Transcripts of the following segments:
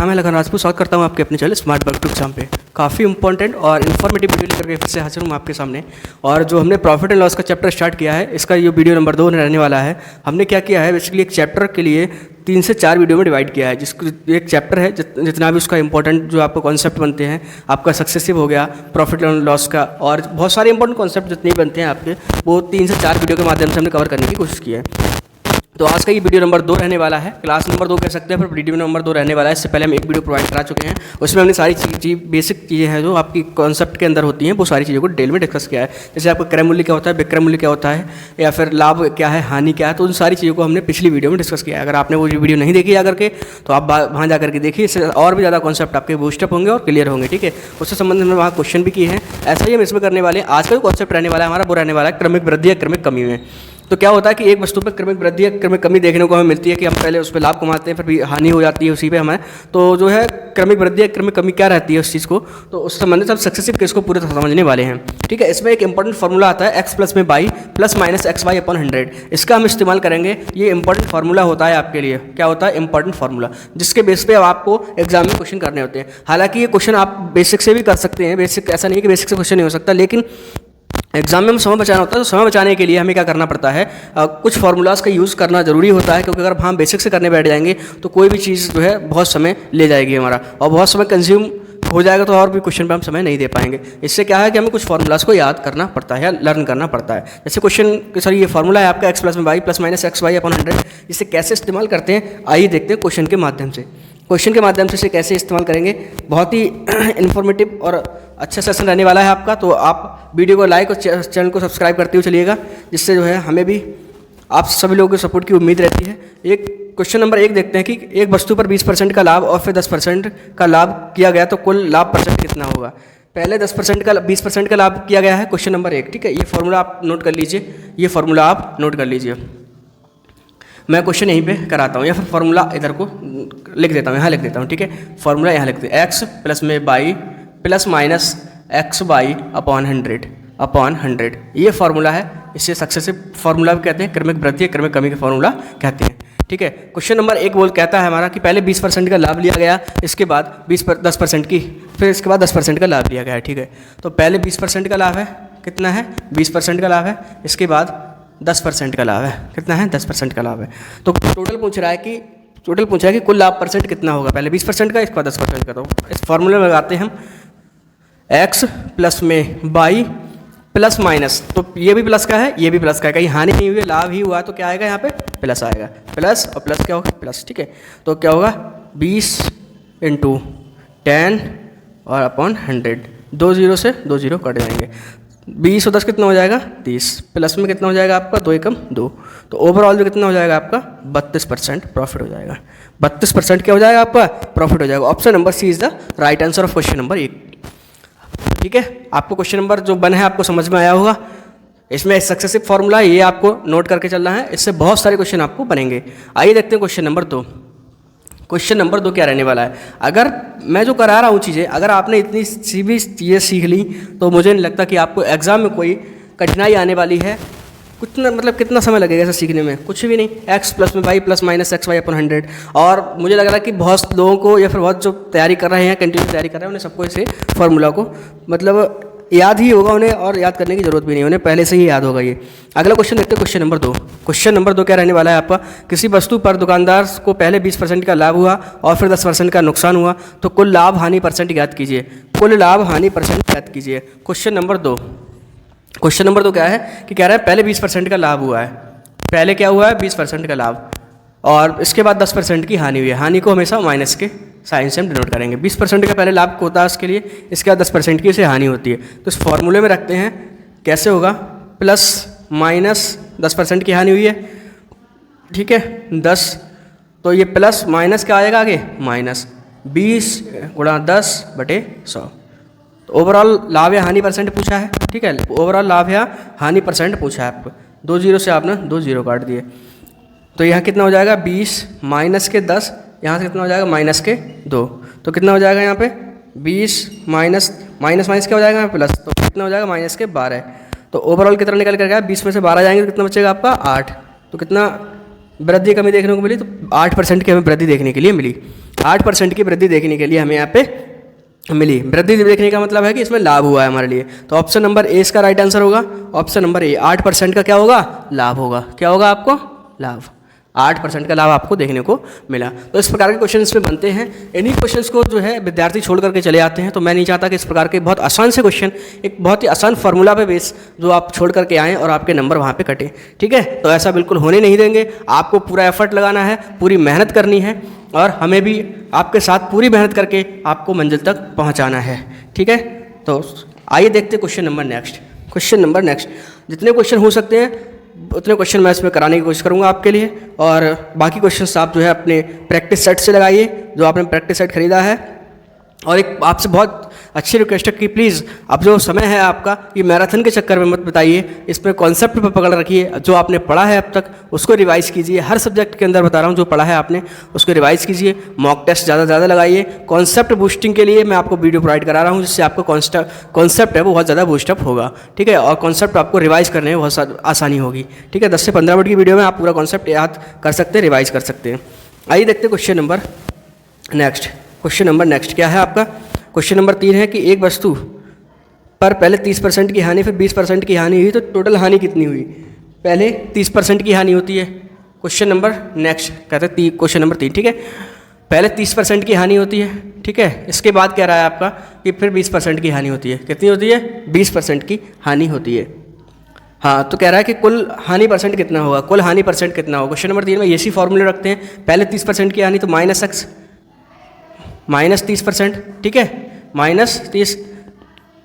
नाम है लगन राजपूत। स्वागत करता हूं आपके अपने channel smart work to exam पे। काफ़ी इंपॉर्टेंट और इन्फॉर्मेटिव वीडियो लेकर के फिर से हाजिर हूं आपके सामने। और जो हमने प्रॉफिट एंड लॉस का चैप्टर स्टार्ट किया है, इसका ये वीडियो नंबर 2 रहने वाला है। हमने क्या किया है, बेसिकली एक चैप्टर के लिए 3 से 4 वीडियो में डिवाइड किया है। जिसको एक चैप्टर है, जितना भी उसका इंपॉर्टेंट जो आपको कॉन्सेप्ट बनते हैं, आपका सक्सेसिव हो गया, प्रॉफिट एंड लॉस का, और बहुत सारे इंपॉर्टेंट कॉन्सेप्ट जितने भी बनते हैं आपके, वो 3 से 4 वीडियो के माध्यम से हमने कवर करने की कोशिश की है। तो आज का ये वीडियो नंबर 2 रहने वाला है, क्लास नंबर 2 कह सकते हैं, पर वीडियो नंबर 2 रहने वाला है। इससे पहले हम एक वीडियो प्रोवाइड करा चुके हैं, उसमें हमने सारी बेसिक चीज़ें हैं जो आपकी कॉन्सेप्ट के अंदर होती हैं, वो सारी चीज़ों को डिटेल में डिस्कस किया है। जैसे आपका क्रय मूल्य क्या होता है, विक्रय मूल्य क्या होता है, या फिर लाभ क्या है, हानि क्या है, तो उन सारी चीज़ों को हमने पिछली वीडियो में डिस्कस किया है। अगर आपने वो वीडियो नहीं देखी जा करके, तो आप वहाँ जा करके देखिए, इससे और भी ज़्यादा कॉन्सेप्ट आपके बूस्टअप होंगे और क्लियर होंगे। ठीक है, उससे संबंधित हमने वहाँ क्वेश्चन भी किए हैं। ऐसा ही हम इसमें करने वाले हैं। आज का जो कॉन्सेप्ट रहने वाला है हमारा, वो रहने वाला है क्रमिक वृद्धि या क्रमिक कमी में। तो क्या होता है कि एक वस्तु पर क्रमिक वृद्धि या क्रमिक कमी देखने को हमें मिलती है कि हम पहले उस पर लाभ कमाते हैं, फिर भी हानि हो जाती है उसी पे हमें। तो जो है क्रमिक वृद्धि या क्रमिक कमी क्या रहती है उस चीज़ को, तो उस संबंधित हम सक्सेसिव केस को पूरे समझने वाले हैं। ठीक है, इसमें एक इंपॉर्टेंट फार्मूला आता है x प्लस में y plus minus x y upon 100। इसका हम इस्तेमाल करेंगे। ये इंपॉर्टेंट फार्मूला होता है आपके लिए। क्या होता है? इंपॉर्टेंट फार्मूला, जिसके बेस पे अब आपको एग्जाम में क्वेश्चन करने होते हैं। हालांकि ये क्वेश्चन आप बेसिक से भी कर सकते हैं, बेसिक ऐसा नहीं है कि बेसिक से क्वेश्चन नहीं हो सकता, लेकिन एग्जाम में हमें समय बचाना होता है। तो समय बचाने के लिए हमें क्या करना पड़ता है, कुछ फार्मूलाज का यूज़ करना जरूरी होता है, क्योंकि अगर हम बेसिक से करने बैठ जाएंगे तो कोई भी चीज़ जो है बहुत समय ले जाएगी हमारा, और बहुत समय कंज्यूम हो जाएगा, तो और भी क्वेश्चन पे हम समय नहीं दे पाएंगे। इससे क्या है कि हमें कुछ फार्मूलाज को याद करना पड़ता है या लर्न करना पड़ता है। जैसे क्वेश्चन सॉरी ये फार्मूला है आपका x प्लस में y plus minus x y upon 100। इसे कैसे इस्तेमाल करते हैं, आइए देखते हैं क्वेश्चन के माध्यम से। क्वेश्चन के माध्यम से इसे कैसे इस्तेमाल करेंगे, बहुत ही इन्फॉर्मेटिव और अच्छा सेशन रहने वाला है आपका। तो आप वीडियो को लाइक और चैनल को सब्सक्राइब करते हुए चलिएगा, जिससे जो है हमें भी आप सभी लोगों के सपोर्ट की उम्मीद रहती है। एक क्वेश्चन नंबर 1 देखते हैं कि एक वस्तु पर 20% का लाभ और फिर 10% का लाभ किया गया, तो कुल लाभ परसेंट कितना होगा। पहले 10% का 20% का लाभ किया गया है, क्वेश्चन नंबर 1। ठीक है, ये फार्मूला आप नोट कर लीजिए, ये फार्मूला आप नोट कर लीजिए। मैं क्वेश्चन यहीं पे कराता हूँ, या फिर फार्मूला इधर को लिख देता हूँ, यहाँ लिख देता हूँ। ठीक है, फार्मूला यहाँ लिख देते हैं, x प्लस में y plus minus x y upon 100। ये फार्मूला है, इसे सक्सेसिव फार्मूला भी कहते हैं, क्रमिक वृद्धि क्रमिक कमी का फार्मूला कहते हैं। ठीक है, क्वेश्चन नंबर 1 कहता है हमारा कि पहले 20% का लाभ लिया गया, इसके बाद 10% की, फिर इसके बाद 10% का लाभ लिया गया है। ठीक है, तो पहले 20% का लाभ है, कितना है, 20% का लाभ है, इसके बाद 10% का लाभ है, कितना है, 10% का लाभ है। तो टोटल पूछ रहा है कि कुल लाभ परसेंट कितना होगा, पहले 20% का, इसके बाद 10% का। तो इस फॉर्मूले में लगाते हैं हम x प्लस में बाई प्लस माइनस, तो ये भी प्लस का है, ये भी प्लस का है, कहीं हानि नहीं हुई, लाभ ही हुआ, तो क्या आएगा यहाँ पे, प्लस आएगा। प्लस और प्लस क्या होगा, प्लस। ठीक है, तो क्या होगा, 20 × 10 और अपॉन 100। 2 0 से 2 0 कट जाएंगे, 20 और 10 कितना हो जाएगा, 30। प्लस में कितना हो जाएगा आपका, 2 एकम 2। तो ओवरऑल जो कितना हो जाएगा आपका, 32% प्रॉफिट हो जाएगा। 32% क्या हो जाएगा आपका, प्रॉफिट हो जाएगा। Option number C is the right answer of question number 1। ठीक है, आपको क्वेश्चन नंबर जो 1 है आपको समझ में आया होगा। इसमें सक्सेसिव फार्मूला ये आपको नोट करके चलना है, इससे बहुत सारे क्वेश्चन आपको बनेंगे। आइए देखते हैं क्वेश्चन नंबर 2। क्वेश्चन नंबर 2 क्या रहने वाला है। अगर मैं जो करा रहा हूँ चीज़ें, अगर आपने इतनी सी भी चीज़ें सीख ली, तो मुझे नहीं लगता कि आपको एग्ज़ाम में कोई कठिनाई आने वाली है। कितना समय लगेगा ऐसा सीखने में, कुछ भी नहीं। x प्लस में y plus minus x y upon 100। और मुझे लग रहा है कि बहुत लोगों को, या फिर बहुत जो तैयारी कर रहे हैं, कंटिन्यू तैयारी कर रहे हैं, उन्हें सबको इसे फार्मूला को याद ही होगा उन्हें, और याद करने की जरूरत भी नहीं, उन्हें पहले से ही याद होगा ये। अगला क्वेश्चन देखते हैं, क्वेश्चन नंबर 2। क्वेश्चन नंबर 2 क्या रहने वाला है आपका, किसी वस्तु पर दुकानदार को पहले 20% का लाभ हुआ और फिर 10% का नुकसान हुआ, तो कुल लाभ हानि परसेंट ज्ञात कीजिए। कुल लाभ हानि परसेंट ज्ञात कीजिए। क्वेश्चन नंबर 2 क्या है कि कह रहा है पहले 20% का लाभ हुआ है, पहले क्या हुआ है, 20% का लाभ, और इसके बाद 10% की हानि हुई है। हानि को हमेशा माइनस के साइन से हम डिनोट करेंगे। 20% का पहले लाभ होता है उसके लिए, इसके बाद 10% की इसे हानि होती है। तो इस फॉर्मूले में रखते हैं, कैसे होगा, प्लस माइनस 10% की हानि हुई है। ठीक है, 10, तो ये प्लस माइनस क्या आएगा आगे, माइनस 20 × 10/100। तो ओवरऑल लाभ या हानि परसेंट पूछा है। ठीक है, ओवरऑल लाभ या हानि परसेंट पूछा है आपको। 2 0 से आपने 2 0 काट दिए, तो यहाँ कितना हो जाएगा, 20 माइनस के 10, यहाँ से कितना हो जाएगा, माइनस के 2। तो कितना हो जाएगा यहाँ पे, 20 माइनस क्या हो जाएगा, प्लस, तो कितना हो जाएगा, माइनस के 12। तो ओवरऑल कितना निकल कर गया, 20 में से 12 जाएंगे तो कितना बचेगा आपका, 8। तो कितना वृद्धि कमी देखने को मिली, तो 8% की हमें वृद्धि देखने के लिए मिली। 8% की वृद्धि देखने के लिए हमें यहाँ पे मिली। वृद्धि देखने का मतलब है कि इसमें लाभ हुआ है हमारे लिए। तो ऑप्शन नंबर ए इसका राइट आंसर होगा। ऑप्शन नंबर ए, 8% का क्या होगा? लाभ होगा। क्या होगा आपको? लाभ। 8% का लाभ आपको देखने को मिला। तो इस प्रकार के क्वेश्चन इसमें बनते हैं। इन्हीं क्वेश्चंस को जो है विद्यार्थी छोड़ करके चले आते हैं। तो मैं नहीं चाहता कि इस प्रकार के बहुत आसान से क्वेश्चन, एक बहुत ही आसान फार्मूला पे बेस जो आप छोड़ करके आएँ और आपके नंबर वहाँ पे कटे। ठीक है, तो ऐसा बिल्कुल होने नहीं देंगे। आपको पूरा एफर्ट लगाना है, पूरी मेहनत करनी है और हमें भी आपके साथ पूरी मेहनत करके आपको मंजिल तक पहुँचाना है। ठीक है, तो आइए देखते हैं question number next. Question number next, जितने क्वेश्चन हो सकते हैं उतने क्वेश्चन मैं इसमें कराने की कोशिश करूंगा आपके लिए। और बाकी क्वेश्चंस आप जो है अपने प्रैक्टिस सेट से लगाइए, जो आपने प्रैक्टिस सेट खरीदा है। और एक आपसे बहुत अच्छी रिक्वेस्ट है कि प्लीज़ अब जो समय है आपका, ये मैराथन के चक्कर में मत बिताइए। इसमें कॉन्सेप्ट पर पकड़ रखिए। जो आपने पढ़ा है अब तक उसको रिवाइज़ कीजिए। हर सब्जेक्ट के अंदर बता रहा हूँ, जो पढ़ा है आपने उसको रिवाइज़ कीजिए। मॉक टेस्ट ज़्यादा से ज़्यादा लगाइए। कॉन्सेप्ट बूस्टिंग के लिए मैं आपको वीडियो प्रोवाइड करा रहा हूँ, जिससे आपको कॉन्सेप्ट है वो बहुत ज़्यादा बूस्टअप होगा। ठीक है, और कॉन्सेप्ट आपको रिवाइज़ करने में बहुत आसानी होगी। ठीक है, 10 से 15 मिनट की वीडियो में आप पूरा कॉन्सेप्ट याद कर सकते हैं, रिवाइज़ कर सकते हैं। आइए देखते हैं question number next. Question number next क्या है आपका? क्वेश्चन नंबर 3 है कि एक वस्तु पर पहले 30% की हानि फिर 20% की हानि हुई तो टोटल हानि कितनी हुई? पहले 30% की हानि होती है। क्वेश्चन नंबर नेक्स्ट कहते हैं क्वेश्चन नंबर 3। ठीक है, पहले 30% की हानि होती है। ठीक है, इसके बाद कह रहा है आपका कि फिर 20% की हानि होती है। कितनी होती है? 20% की हानि होती है। हाँ, तो कह रहा है कि कुल हानि परसेंट कितना होगा? कुल हानि परसेंट कितना होगा? क्वेश्चन नंबर 3 में ऐसी फॉर्मूले रखते हैं। पहले 30% की हानि तो -x -30%। ठीक है, -30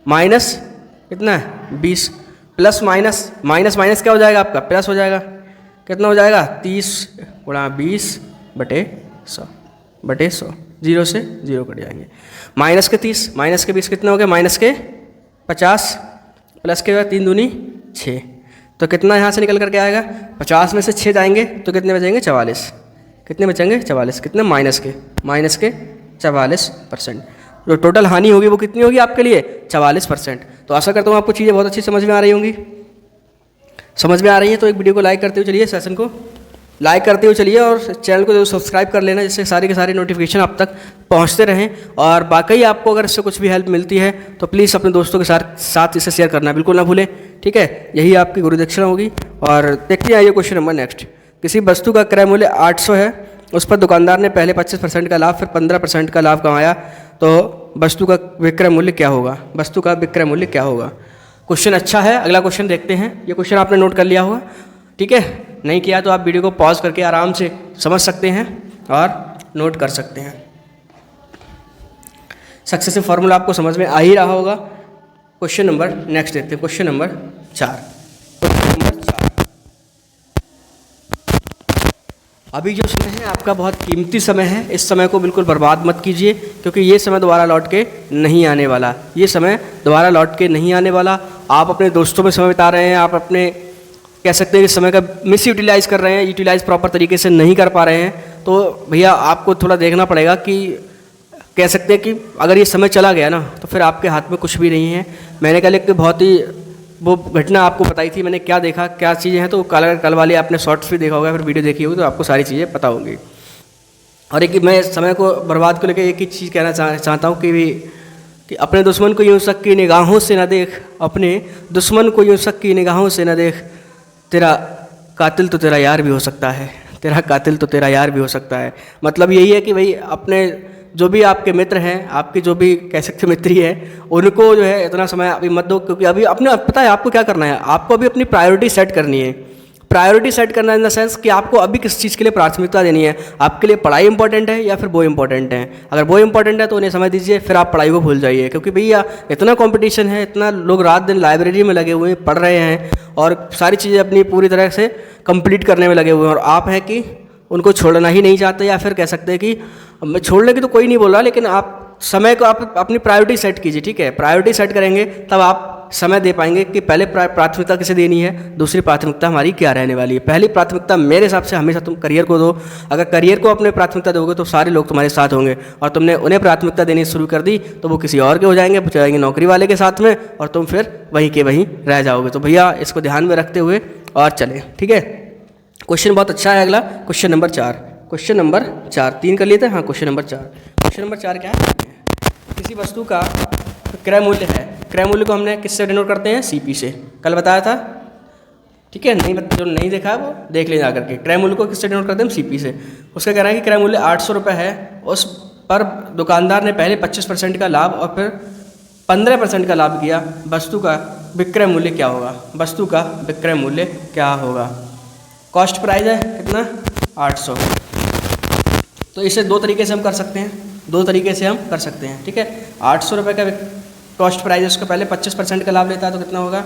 माइनस कितना है? 20 प्लस माइनस माइनस क्या हो जाएगा आपका? प्लस हो जाएगा। कितना हो जाएगा? 30 गुणा 20 बटे 100 0 से 0 कट जाएंगे। माइनस के 30 माइनस के 20 कितना हो गया? माइनस के 50 प्लस के 3 दूनी 6। तो कितना यहाँ से निकल करके आएगा? 50 में से 6 जाएंगे तो कितने बचेंगे? 44। कितने बचेंगे? 44। कितने? माइनस के 44%। जो टोटल हानि होगी वो कितनी होगी आपके लिए? 44%। तो आशा करता हूँ आपको चीज़ें बहुत अच्छी समझ में आ रही होंगी। समझ में आ रही है तो एक वीडियो को लाइक करते हुए चलिए, सेशन को लाइक करते हुए चलिए और चैनल को जरूर सब्सक्राइब कर लेना, जिससे सारे के सारे नोटिफिकेशन आप तक पहुंचते रहें। और बाकी आपको अगर इससे कुछ भी हेल्प मिलती है तो प्लीज़ अपने दोस्तों के साथ इसे शेयर करना बिल्कुल ना भूलें। ठीक है, यही आपकी गुरुदक्षिणा होगी। और देखते हैं आइए क्वेश्चन नंबर नेक्स्ट। किसी वस्तु का क्रय मूल्य 800 है, उस पर दुकानदार ने पहले 25% का लाभ फिर 15% का लाभ कमाया, तो वस्तु का विक्रय मूल्य क्या होगा? वस्तु का विक्रय मूल्य क्या होगा? क्वेश्चन अच्छा है। अगला क्वेश्चन देखते हैं। ये क्वेश्चन आपने नोट कर लिया होगा। ठीक है, नहीं किया तो आप वीडियो को पॉज करके आराम से समझ सकते हैं और नोट कर सकते हैं। सक्सेसिव फार्मूला आपको समझ में आ ही रहा होगा। क्वेश्चन नंबर नेक्स्ट देखते हैं। Question number 4। अभी जो समय है आपका बहुत कीमती समय है। इस समय को बिल्कुल बर्बाद मत कीजिए, क्योंकि ये समय दोबारा लौट के नहीं आने वाला। ये समय दोबारा लौट के नहीं आने वाला। आप अपने दोस्तों में समय बिता रहे हैं, आप अपने कह सकते हैं कि समय का मिस यूटिलाइज़ कर रहे हैं, यूटिलाइज़ प्रॉपर तरीके से नहीं कर पा रहे हैं। तो भैया आपको थोड़ा देखना पड़ेगा कि कह सकते हैं कि अगर ये समय चला गया ना तो फिर आपके हाथ में कुछ भी नहीं है। मैंने कल एक बहुत ही वो घटना आपको बताई थी, मैंने क्या देखा क्या चीज़ें हैं, तो कल वाले आपने शॉर्ट्स भी देखा होगा, फिर वीडियो देखी होगी तो आपको सारी चीज़ें पता होंगी। और एक मैं समय को बर्बाद को लेकर एक ही चीज़ कहना चाहता हूँ कि अपने दुश्मन को यूँ शक की निगाहों से न देख, अपने दुश्मन को यूँ शक की निगाहों से न देख, तेरा कातिल तो तेरा यार भी हो सकता है, तेरा कातिल तो तेरा यार भी हो सकता है। मतलब यही है कि भाई अपने जो भी आपके मित्र हैं, आपकी जो भी कह सकते मित्री है, उनको जो है इतना समय अभी मत दो, क्योंकि अभी अपने पता है आपको क्या करना है। आपको अभी अपनी प्रायोरिटी सेट करनी है। प्रायोरिटी सेट करना इन द सेंस कि आपको अभी किस चीज़ के लिए प्राथमिकता देनी है। आपके लिए पढ़ाई इंपॉर्टेंट है या फिर वो इंपॉर्टेंट है? अगर वो इंपॉर्टेंट है तो उन्हें समय दीजिए, फिर आप पढ़ाई को भूल जाइए। क्योंकि भैया इतना कंपटीशन है, इतना लोग रात दिन लाइब्रेरी में लगे हुए हैं, पढ़ रहे हैं और सारी चीज़ें अपनी पूरी तरह से कंप्लीट करने में लगे हुए हैं, और आप हैं कि उनको छोड़ना ही नहीं चाहते, या फिर कह सकते हैं कि मैं छोड़ने की तो कोई नहीं बोल रहा, लेकिन आप समय को आप अपनी प्रायोरिटी सेट कीजिए। ठीक है, प्रायोरिटी सेट करेंगे तब आप समय दे पाएंगे कि पहले प्राथमिकता किसे देनी है, दूसरी प्राथमिकता हमारी क्या रहने वाली है। पहली प्राथमिकता मेरे हिसाब से हमेशा तुम करियर को दो। अगर करियर को अपने प्राथमिकता दोगे तो सारे लोग तुम्हारे साथ होंगे, और तुमने उन्हें प्राथमिकता देनी शुरू कर दी तो वो किसी और के हो जाएंगे नौकरी वाले के साथ में, और तुम फिर वहीं के वहीं रह जाओगे। तो भैया इसको ध्यान में रखते हुए और चलें। ठीक है, क्वेश्चन बहुत अच्छा है। अगला क्वेश्चन नंबर 4। क्वेश्चन नंबर 4, 3 कर लिए थे, हाँ क्वेश्चन नंबर 4। क्वेश्चन नंबर 4 क्या है, किसी वस्तु का क्रय मूल्य है, क्रय मूल्य को हमने किससे डिनोट करते हैं, सीपी से, कल बताया था, ठीक है। जो नहीं देखा है वो देख ले जा करके। क्रय मूल्य को किससे डिनोट करते हैं, सीपी से। उसका कहना है कि क्रय मूल्य 800 रुपये है, उस पर दुकानदार ने पहले 25% का लाभ और फिर 15% का लाभ किया, वस्तु का विक्रय मूल्य क्या होगा, वस्तु का विक्रय मूल्य क्या होगा। कॉस्ट प्राइस है कितना, 800। तो इसे दो तरीके से हम कर सकते हैं, दो तरीके से हम कर सकते हैं, ठीक है। 800 रुपये का कॉस्ट प्राइस है, उसका पहले 25% का लाभ लेता है तो कितना होगा,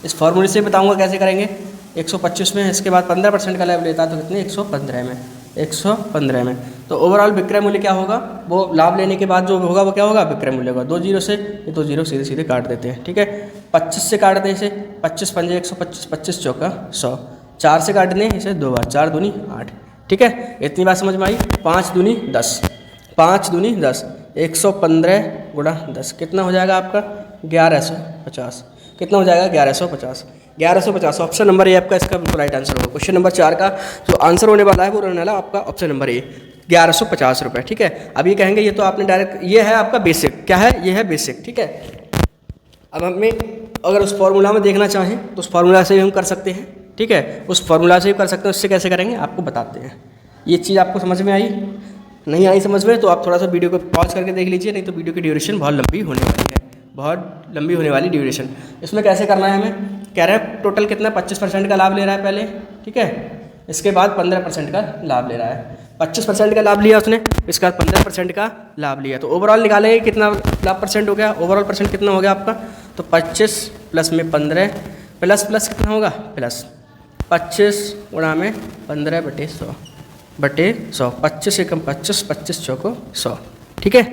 इस फॉर्मूले से बताऊंगा कैसे करेंगे। 125 में, इसके बाद 15% का लाभ लेता है तो कितने, 115 में, 115 में। तो ओवरऑल विक्रय मूल्य क्या होगा, वो लाभ लेने के बाद जो होगा वो क्या होगा, विक्रय मूल्य होगा। 2 जीरो से ये 2 जीरो सीधे सीधे काट देते हैं, ठीक है। 25 से काट दें इसे, 25 पंजे 125, 25 चौका 100, 4 से काट दें इसे 2 बार, 4 दूनी 8, ठीक है। इतनी बात समझ में आई। 5 दूनी 10, 5 दूनी 10, 115 गुणा 10 कितना हो जाएगा आपका, 1150। कितना हो जाएगा, 1150, 1150। ऑप्शन नंबर ए आपका इसका बिल्कुल राइट आंसर होगा। क्वेश्चन नंबर 4 का जो आंसर होने वाला है वो रहने वाला आपका ऑप्शन नंबर ए, 1150 रुपये, ठीक है। अब ये कहेंगे ये तो आपने डायरेक्ट, ये है आपका बेसिक, क्या है, ये है बेसिक, ठीक है। अब हमें अगर उस फॉर्मूला में देखना चाहें तो उस फॉर्मूला से भी हम कर सकते हैं, ठीक है, उस फॉर्मूला से भी कर सकते हैं। उससे कैसे करेंगे आपको बताते हैं। ये चीज़ आपको समझ में आई, नहीं आई समझ में तो आप थोड़ा सा वीडियो को पॉज करके देख लीजिए, नहीं तो वीडियो की ड्यूरेशन बहुत लंबी होने वाली है, बहुत लंबी होने वाली ड्यूरेशन। इसमें कैसे करना है हमें, कह रहे हैं टोटल कितना, 25% का लाभ ले रहा है पहले, ठीक है। इसके बाद 15% का लाभ ले रहा है। 25% का लाभ लिया उसने, इसके बाद 15% का लाभ लिया, तो ओवरऑल निकालेंगे कितना लाभ परसेंट हो गया, ओवरऑल परसेंट कितना हो गया आपका, तो 25 प्लस में 15 प्लस प्लस कितना होगा, प्लस 25 गुणा में 15 बटे 100 बटे 100, 25 एकम 25, 25 चौको 100, ठीक है।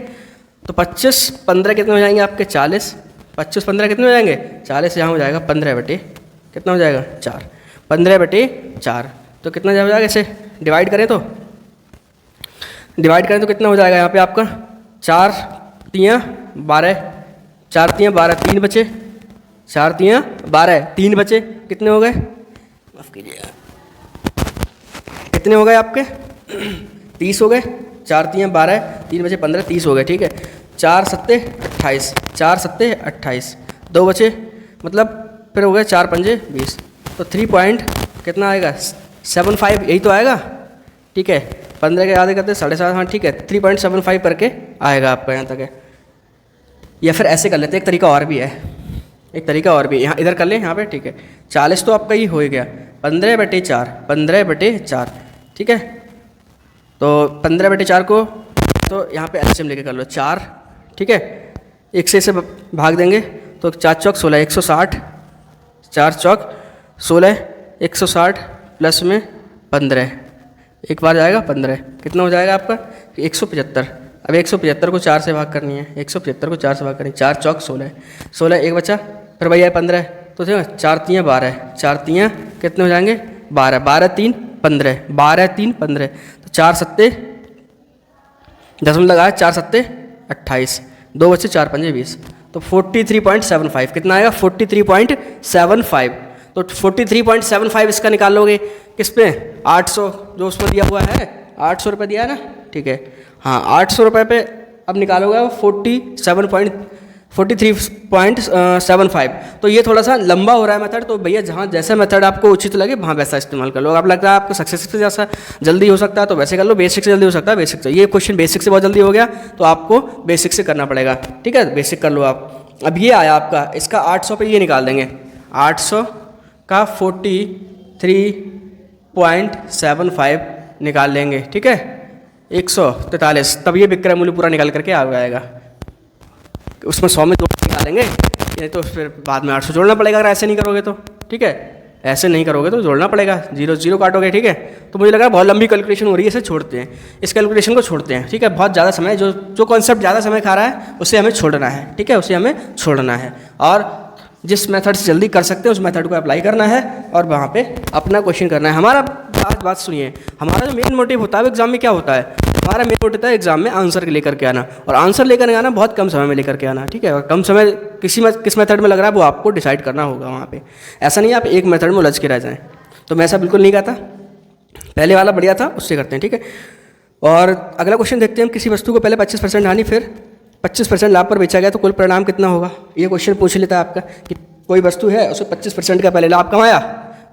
तो 25 15 कितने हो जाएंगे आपके, 40, 25 15 कितने हो जाएंगे, 40, यहाँ हो जाएगा 15 बटे कितना हो जाएगा, 4, 15 बटे 4, तो कितना हो जाएगा, इसे डिवाइड करें तो कितना हो जाएगा यहाँ पे आपका, 4 तियाँ 12, 4 तियाँ 12, 3 बचे, 4 तियाँ 12, 3 बचे, कितने हो गए, माफ़ कीजिएगा, कितने हो गए आपके 30 हो गए, 4 तियाँ 12, 3 बचे 15, 30 हो गए, ठीक है। 4 सत्ते 28, 4 सत्ते 28, 2 बचे, मतलब फिर हो गए 4 पंजे 20, तो 3 पॉइंट कितना आएगा, 75, यही तो आएगा, ठीक है। 15 के आधे करते 7.5, हाँ ठीक है, 3.75 करके आएगा आपका यहाँ तक है। या फिर ऐसे कर लेते हैं, एक तरीका और भी है, एक तरीका और भी, यहाँ इधर कर लें यहाँ पे, ठीक है। 40 तो आपका ही हो गया, 15 बटे 4, 15 बटे 4, ठीक है। तो 15 बटे 4 को तो यहाँ पे एलसीएम लेके कर लो 4, ठीक है। 1 से भाग देंगे तो 4 चौक 16, 160, 4 चौक 16, 160 प्लस में 15, एक बार जाएगा 15, कितना हो जाएगा आपका 175। अब 175 को 4 से भाग करनी है, 175 को 4 से भाग करनी है, 4 चौक 16, 16 एक बचा, फिर भैया 15, तो 4 तियाँ 12, 4 तियाँ कितने हो जाएंगे 12, 12 3 15, 12 3 15, तो 4 सत्ते 10 में लगाया, 4 सत्ते 28, 2 बचे 4 पंजे 20, तो 43.75 कितना आएगा 43.75। तो 43.75 इसका निकाल लोगे किस पे, 800 जो उसमें दिया हुआ है, 800 रुपये दिया है ना, ठीक है। हाँ 800 रुपये पे अब निकालोगे 43.75। तो ये थोड़ा सा लंबा हो रहा है मेथड, तो भैया जहाँ जैसा मेथड आपको उचित लगे वहाँ वैसा इस्तेमाल कर लो। अब लगता है आपको सक्सेस से जैसा जल्दी हो सकता है तो वैसे कर लो, बेसिक से जल्दी हो सकता है बेसिक से। ये क्वेश्चन बेसिक से बहुत जल्दी हो गया तो आपको बेसिक से करना पड़ेगा, ठीक है, बेसिक कर लो आप। अब ये आया आपका, इसका 800 पे ये निकाल देंगे, 800 का 43.75 निकाल लेंगे, ठीक है, 143, तब ये विक्रय मूल्य पूरा निकाल करके आ जाएगा। उसमें 100 में 2 निकालेंगे, नहीं तो फिर बाद में 800 जोड़ना पड़ेगा अगर ऐसे नहीं करोगे तो, ठीक है, ऐसे नहीं करोगे तो जोड़ना पड़ेगा, 0 0 काटोगे, ठीक है। तो मुझे लगा बहुत लंबी कैलकुलेशन हो रही है, इसे छोड़ते हैं, इस कैलकुलेशन को छोड़ते हैं, ठीक है। बहुत ज़्यादा समय जो कॉन्सेप्ट ज़्यादा समय खा रहा है उसे हमें छोड़ना है, ठीक है, उसे हमें छोड़ना है, और जिस मेथड से जल्दी कर सकते हैं उस मेथड को अप्लाई करना है और वहाँ पे अपना क्वेश्चन करना है। हमारा बात सुनिए, हमारा जो मेन मोटिव होता है वो एग्जाम में क्या होता है, हमारा मेन मोटिव होता है एग्जाम में आंसर लेकर के आना, और आंसर लेकर आना बहुत कम समय में लेकर के आना, ठीक है। और कम समय किस मेथड में लग रहा है वो आपको डिसाइड करना होगा वहाँ पे। ऐसा नहीं आप एक मेथड में उलझ के रह जाएँ, तो मैं ऐसा बिल्कुल नहीं कहता, पहले वाला बढ़िया था, उससे करते हैं, ठीक है। और अगला क्वेश्चन देखते हैं हम। किसी वस्तु को पहले 25% हानि फिर 25% लाभ पर बेचा गया तो कुल परिणाम कितना होगा। ये क्वेश्चन पूछ लेता है आपका कि कोई वस्तु है, उसमें 25% का पहले लाभ कमाया,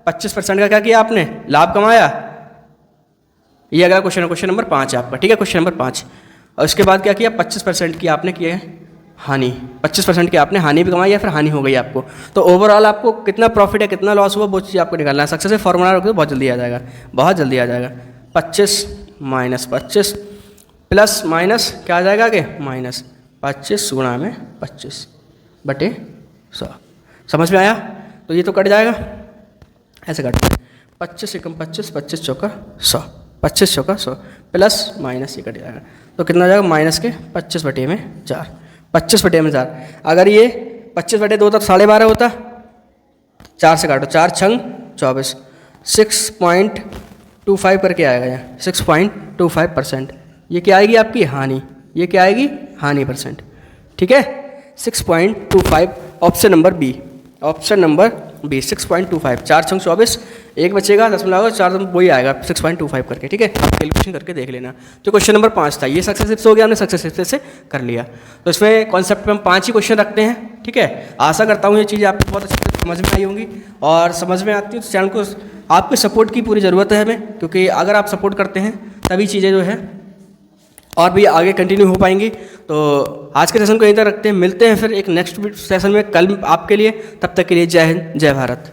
25% का क्या किया आपने, लाभ कमाया। ये अगला क्वेश्चन है, क्वेश्चन नंबर 5 है आपका, ठीक है, क्वेश्चन नंबर 5। और उसके बाद क्या किया, 25% की आपने किया है हानि, 25% की आपने हानि भी कमाई या फिर हानि हो गई आपको। तो ओवरऑल आपको कितना प्रॉफिट है, कितना लॉस हुआ, वो चीज़ आपको निकालना है। सक्सेस से फॉर्मूला रखो तो बहुत जल्दी आ जाएगा, बहुत जल्दी आ जाएगा। 25 माइनस 25 प्लस माइनस क्या आ जाएगा आगे, माइनस 25 गुणा में 25 बटे 100। समझ में आया। तो ये तो कट जाएगा, ऐसे कट 25 एकम 25, 25 चौका 100, 25 चौका 100 प्लस माइनस ये कट जाएगा। तो कितना हो जाएगा, माइनस के 25 बटे में 4, 25 बटे में 4। अगर ये 25 बटे 2 तक 12.5 होता, 4 से काटो, 4 छंग 24, 6.25 करके आएगा यहाँ, 6.25%। ये क्या आएगी आपकी हानि, ये क्या आएगी हानि परसेंट, ठीक है। 6.25 option number B, option number B 6.25। 4 छंग 24, एक बचेगा 10 मिलाओ 4 वही आएगा 6.25 करके, ठीक है। आप कैलकुलेशन करके देख लेना। तो क्वेश्चन नंबर 5 था, ये सक्सेसिव से हो गया, हमने सक्सेसिव से कर लिया। तो इसमें कॉन्सेप्ट में हम 5 ही क्वेश्चन रखते हैं, ठीक है। आशा करता हूँ ये चीज़ें आपको बहुत अच्छे से समझ में आई होंगी, और समझ में आती है तो चैनल को आपके सपोर्ट की पूरी ज़रूरत है हमें, क्योंकि अगर आप सपोर्ट करते हैं तभी चीज़ें जो है और भी आगे कंटिन्यू हो पाएंगी। तो आज के सेशन को यहीं तक रखते हैं, मिलते हैं फिर एक नेक्स्ट सेशन में कल आपके लिए। तब तक के लिए जय हिंद, जय भारत।